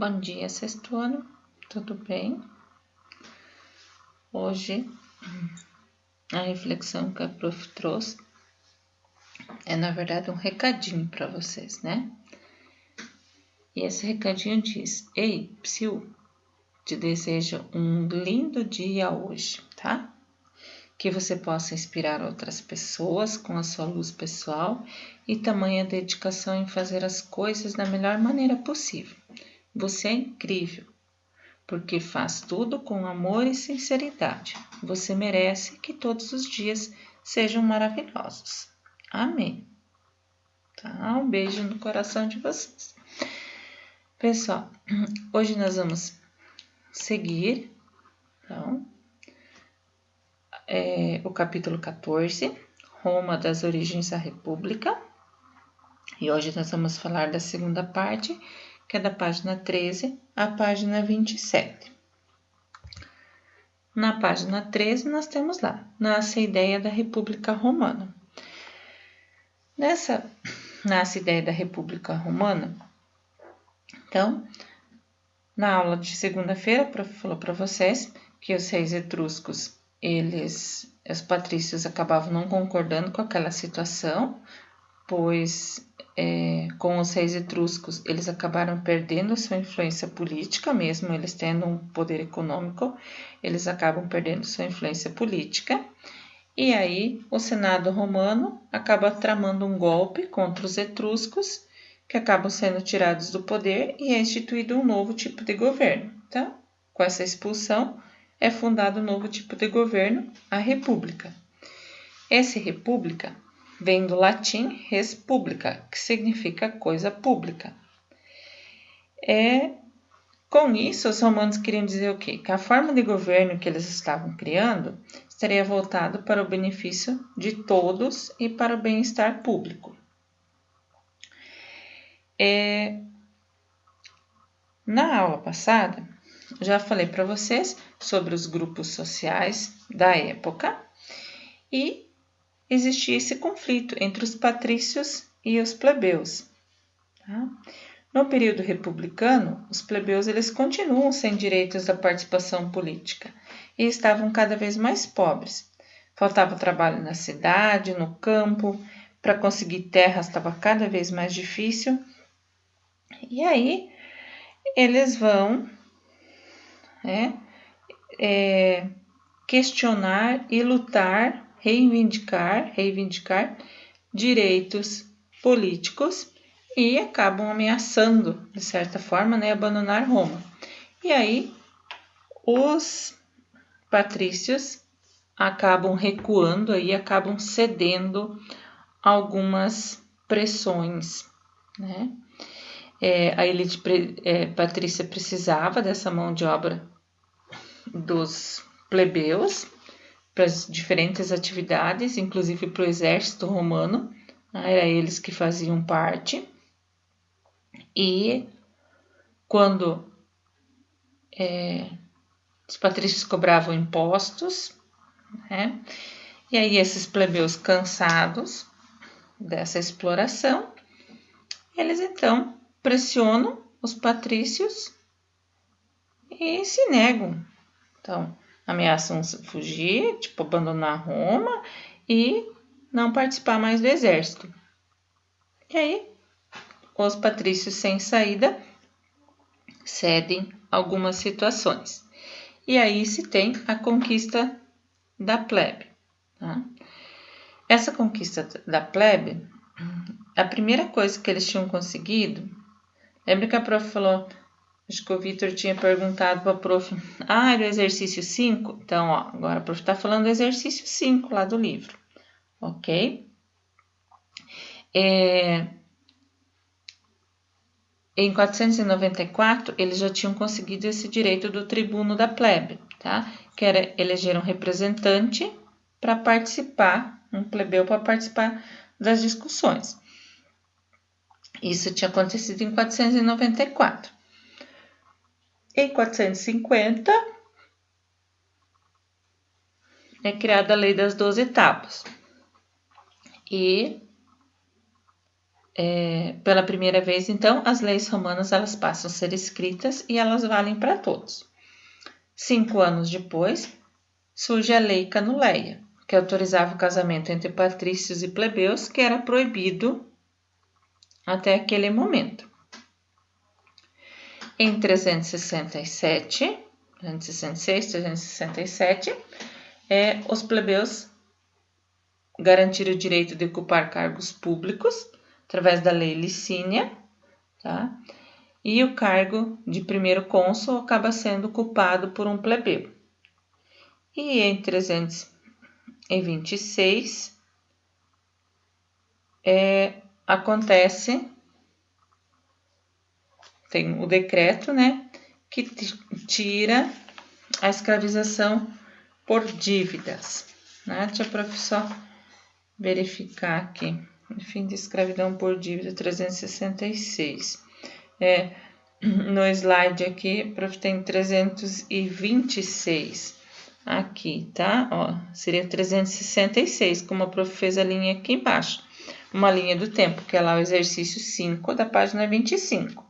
Bom dia, sexto ano, tudo bem? Hoje a reflexão que a prof trouxe é, na verdade, um recadinho para vocês, né? E esse recadinho diz: Ei, psiu, te desejo um lindo dia hoje, tá? Que você possa inspirar outras pessoas com a sua luz pessoal e tamanha dedicação em fazer as coisas da melhor maneira possível. Você é incrível, porque faz tudo com amor e sinceridade. Você merece que todos os dias sejam maravilhosos. Amém. Tá? Um beijo no coração de vocês. Pessoal, hoje nós vamos seguir então, o capítulo 14, Roma das Origens à República. E hoje nós vamos falar da segunda parte, que é da página 13 à página 27. Na página 13, nós temos lá, nasce a ideia da República Romana. Nessa nasce a ideia da República Romana. Então, na aula de segunda-feira, a prof falou para vocês que os reis etruscos, os patrícios acabavam não concordando com aquela situação, pois com os reis etruscos eles acabaram perdendo sua influência política, mesmo eles tendo um poder econômico, eles acabam perdendo sua influência política. E aí o Senado romano acaba tramando um golpe contra os etruscos, que acabam sendo tirados do poder e é instituído um novo tipo de governo. Então, com essa expulsão, é fundado um novo tipo de governo, a República. Essa República vem do latim res publica, que significa coisa pública. Com isso, os romanos queriam dizer o quê? Que a forma de governo que eles estavam criando estaria voltado para o benefício de todos e para o bem-estar público. Na aula passada, já falei para vocês sobre os grupos sociais da época e existia esse conflito entre os patrícios e os plebeus. Tá? No período republicano, os plebeus eles continuam sem direitos da participação política e estavam cada vez mais pobres. Faltava trabalho na cidade, no campo, para conseguir terra estava cada vez mais difícil. E aí eles vão questionar e lutar, reivindicar direitos políticos e acabam ameaçando, de certa forma, abandonar Roma. E aí, os patrícios acabam recuando, acabam cedendo algumas pressões, né? A elite patrícia precisava dessa mão de obra dos plebeus para as diferentes atividades, inclusive para o exército romano, era eles que faziam parte. E quando os patrícios cobravam impostos, e aí esses plebeus cansados dessa exploração, eles então pressionam os patrícios e se negam. Então, ameaçam fugir, abandonar Roma e não participar mais do exército. E aí, os patrícios sem saída cedem algumas situações. E aí se tem a conquista da plebe. Tá? Essa conquista da plebe, a primeira coisa que eles tinham conseguido, lembra que a prof falou, acho que o Vitor tinha perguntado para a prof, do exercício 5? Então, agora a prof está falando do exercício 5 lá do livro, ok? Em 494, eles já tinham conseguido esse direito do tribuno da plebe, tá? Que era eleger um representante para participar, um plebeu para participar das discussões. Isso tinha acontecido em 494. Em 450, é criada a Lei das 12 Etapas. E pela primeira vez, então, as leis romanas elas passam a ser escritas e elas valem para todos. 5 anos depois, surge a Lei Canuleia, que autorizava o casamento entre patrícios e plebeus, que era proibido até aquele momento. Em 366, 367, os plebeus garantiram o direito de ocupar cargos públicos através da Lei Licínia, tá? E o cargo de primeiro cônsul acaba sendo ocupado por um plebeu. E em 326 acontece, tem o decreto, né, que tira a escravização por dívidas, né? Deixa a prof só verificar aqui. Fim de escravidão por dívida 366. No slide aqui, prof, tem 326 aqui, tá? Ó, seria 366, como a prof fez a linha aqui embaixo. Uma linha do tempo, que é lá o exercício 5 da página 25,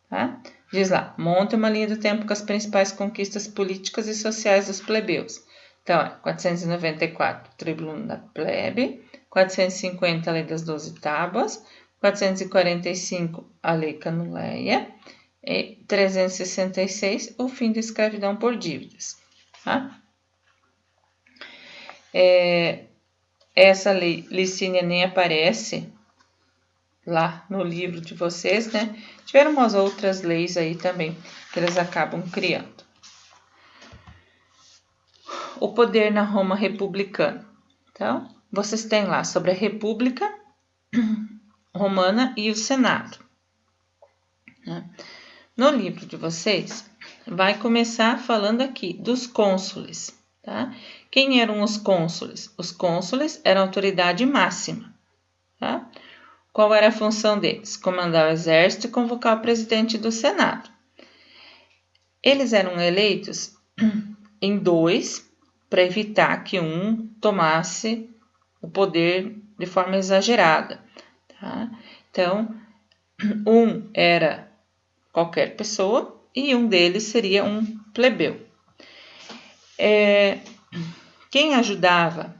tá? Diz lá, monta uma linha do tempo com as principais conquistas políticas e sociais dos plebeus. Então, 494, Tribuno da Plebe, 450, a Lei das 12 Tábuas, 445, a Lei Canuleia, e 366, o fim da escravidão por dívidas. Tá? Essa lei Licínia nem aparece lá no livro de vocês, né? Tiveram umas outras leis aí também que eles acabam criando. O poder na Roma republicana. Então, vocês têm lá sobre a República Romana e o Senado. No livro de vocês, vai começar falando aqui dos cônsules, tá? Quem eram os cônsules? Os cônsules eram a autoridade máxima, tá? Qual era a função deles? Comandar o exército e convocar o presidente do Senado. Eles eram eleitos em 2 para evitar que um tomasse o poder de forma exagerada, tá? Então, um era qualquer pessoa e um deles seria um plebeu. Quem ajudava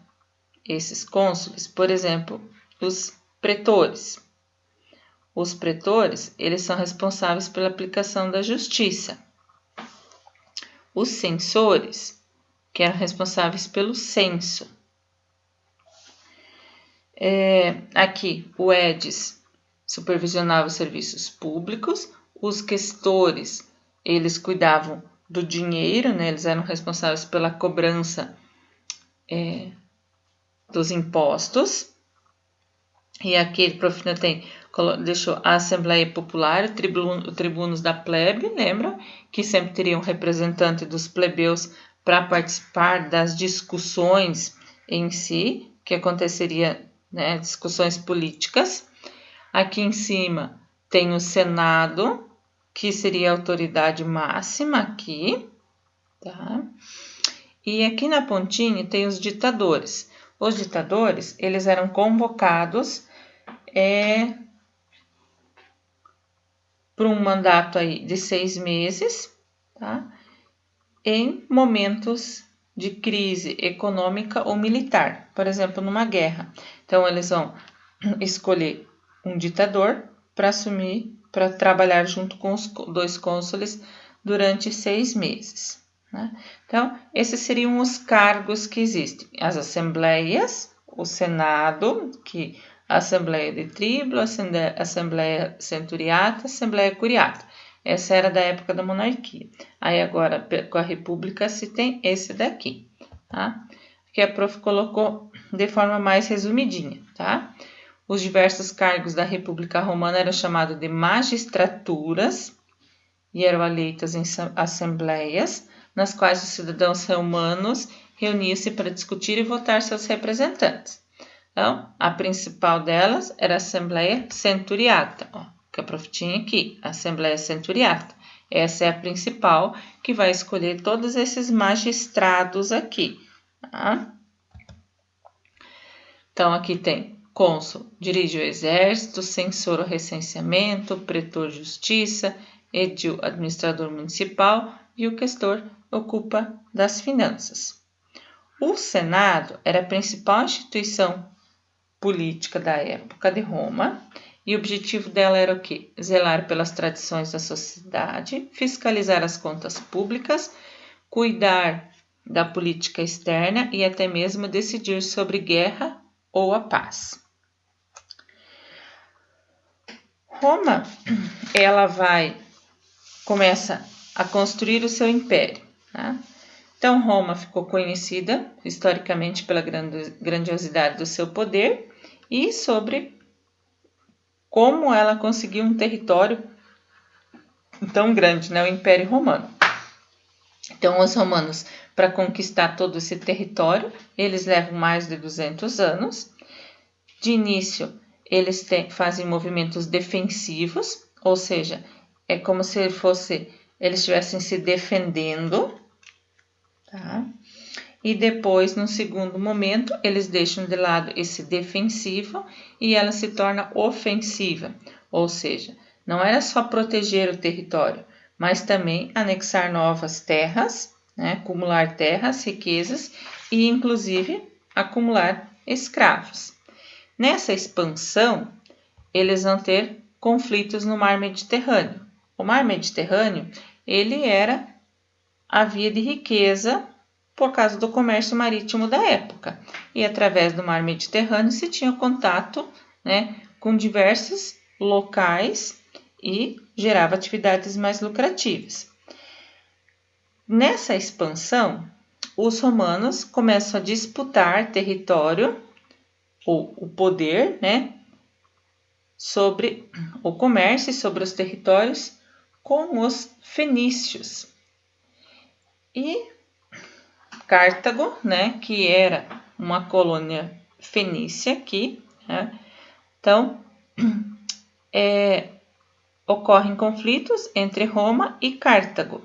esses cônsules? Por exemplo, os pretores. Os pretores, eles são responsáveis pela aplicação da justiça. Os censores, que eram responsáveis pelo censo. Aqui, o Edis supervisionava os serviços públicos, os questores, eles cuidavam do dinheiro, né? Eles eram responsáveis pela cobrança dos impostos. E aqui, prof, deixou a Assembleia Popular, o tribunos da plebe, lembra? Que sempre teriam um representante dos plebeus para participar das discussões em si, que aconteceria, né, discussões políticas. Aqui em cima tem o Senado, que seria a autoridade máxima aqui, tá? E aqui na pontinha tem os ditadores. Os ditadores, eles eram convocados para um mandato aí de 6 meses, tá? Em momentos de crise econômica ou militar, por exemplo, numa guerra. Então, eles vão escolher um ditador para assumir, para trabalhar junto com os 2 cônsules durante 6 meses. Né? Então, esses seriam os cargos que existem. As assembleias, o Senado, que a Assembleia de Triblo, a Assembleia Centuriata, a Assembleia Curiata. Essa era da época da monarquia. Aí agora, com a República, se tem esse daqui, tá? Que a prof colocou de forma mais resumidinha, tá? Os diversos cargos da República Romana eram chamados de magistraturas e eram eleitas em assembleias, nas quais os cidadãos romanos reuniam-se para discutir e votar seus representantes. Então, a principal delas era a Assembleia Centuriata, ó, que a prof tinha aqui, a Assembleia Centuriata. Essa é a principal que vai escolher todos esses magistrados aqui. Tá? Então, aqui tem cônsul dirige o exército, censor o recenseamento, pretor justiça, edil administrador municipal e o questor ocupa das finanças. O Senado era a principal instituição política da época de Roma e o objetivo dela era o quê? Zelar pelas tradições da sociedade, fiscalizar as contas públicas, cuidar da política externa e até mesmo decidir sobre guerra ou a paz. Roma, ela começa a construir o seu império, tá? Então, Roma ficou conhecida historicamente pela grandiosidade do seu poder e sobre como ela conseguiu um território tão grande, né? O Império Romano. Então, os romanos, para conquistar todo esse território, eles levam mais de 200 anos. De início, eles fazem movimentos defensivos, ou seja, é como se eles estivessem se defendendo, tá? E depois, no segundo momento, eles deixam de lado esse defensivo e ela se torna ofensiva, ou seja, não era só proteger o território, mas também anexar novas terras, né? Acumular terras, riquezas e, inclusive, acumular escravos. Nessa expansão, eles vão ter conflitos no Mar Mediterrâneo. O Mar Mediterrâneo, ele era a via de riqueza por causa do comércio marítimo da época. E através do Mar Mediterrâneo se tinha contato, né, com diversos locais e gerava atividades mais lucrativas. Nessa expansão, os romanos começam a disputar território ou o poder, né, sobre o comércio e sobre os territórios com os fenícios. E Cartago, né, que era uma colônia fenícia aqui, né, então ocorrem conflitos entre Roma e Cartago.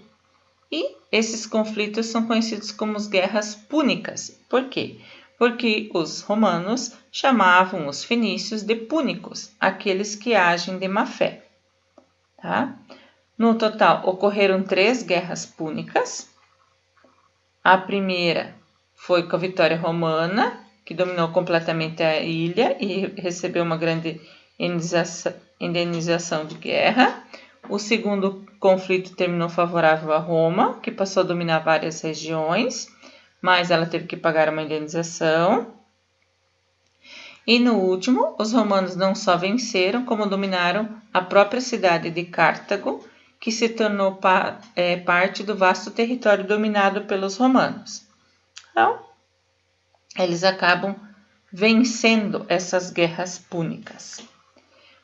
E esses conflitos são conhecidos como as guerras púnicas. Por quê? Porque os romanos chamavam os fenícios de púnicos, aqueles que agem de má fé. Tá? No total, ocorreram 3 guerras púnicas. A primeira foi com a vitória romana, que dominou completamente a ilha e recebeu uma grande indenização de guerra. O segundo conflito terminou favorável a Roma, que passou a dominar várias regiões, mas ela teve que pagar uma indenização. E no último, os romanos não só venceram, como dominaram a própria cidade de Cartago, que se tornou parte do vasto território dominado pelos romanos. Então, eles acabam vencendo essas guerras púnicas.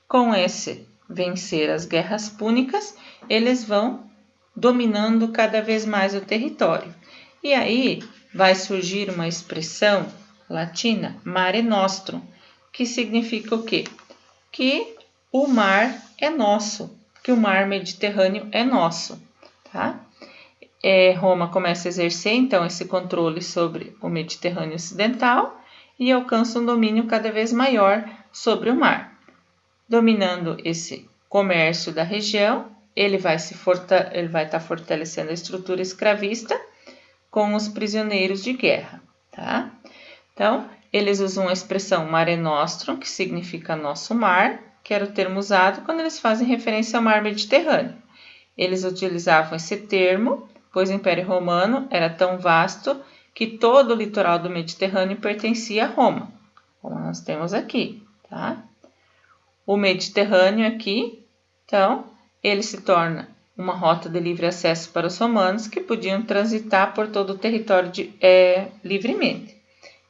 Com esse vencer as guerras púnicas, eles vão dominando cada vez mais o território. E aí vai surgir uma expressão latina, mare nostrum, que significa o quê? Que o mar é nosso, que o mar Mediterrâneo é nosso, tá? Roma começa a exercer, então, esse controle sobre o Mediterrâneo Ocidental e alcança um domínio cada vez maior sobre o mar. Dominando esse comércio da região, ele vai estar fortalecendo a estrutura escravista com os prisioneiros de guerra, tá? Então, eles usam a expressão mare nostrum, que significa nosso mar, que era o termo usado quando eles fazem referência ao mar Mediterrâneo. Eles utilizavam esse termo, pois o Império Romano era tão vasto que todo o litoral do Mediterrâneo pertencia a Roma, como nós temos aqui, tá? O Mediterrâneo aqui, então, ele se torna uma rota de livre acesso para os romanos que podiam transitar por todo o território livremente.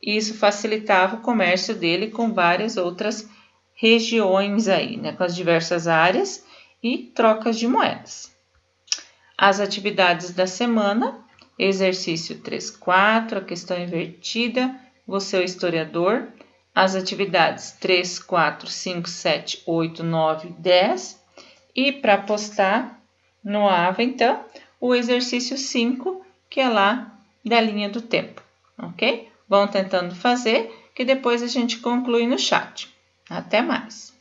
Isso facilitava o comércio dele com várias outras regiões aí, né, com as diversas áreas e trocas de moedas. As atividades da semana, exercício 3-4, a questão invertida, você é o historiador. As atividades 3, 4, 5, 7, 8, 9, 10. E para postar no AVA, então, o exercício 5, que é lá da linha do tempo, ok? Vão tentando fazer, que depois a gente conclui no chat. Até mais!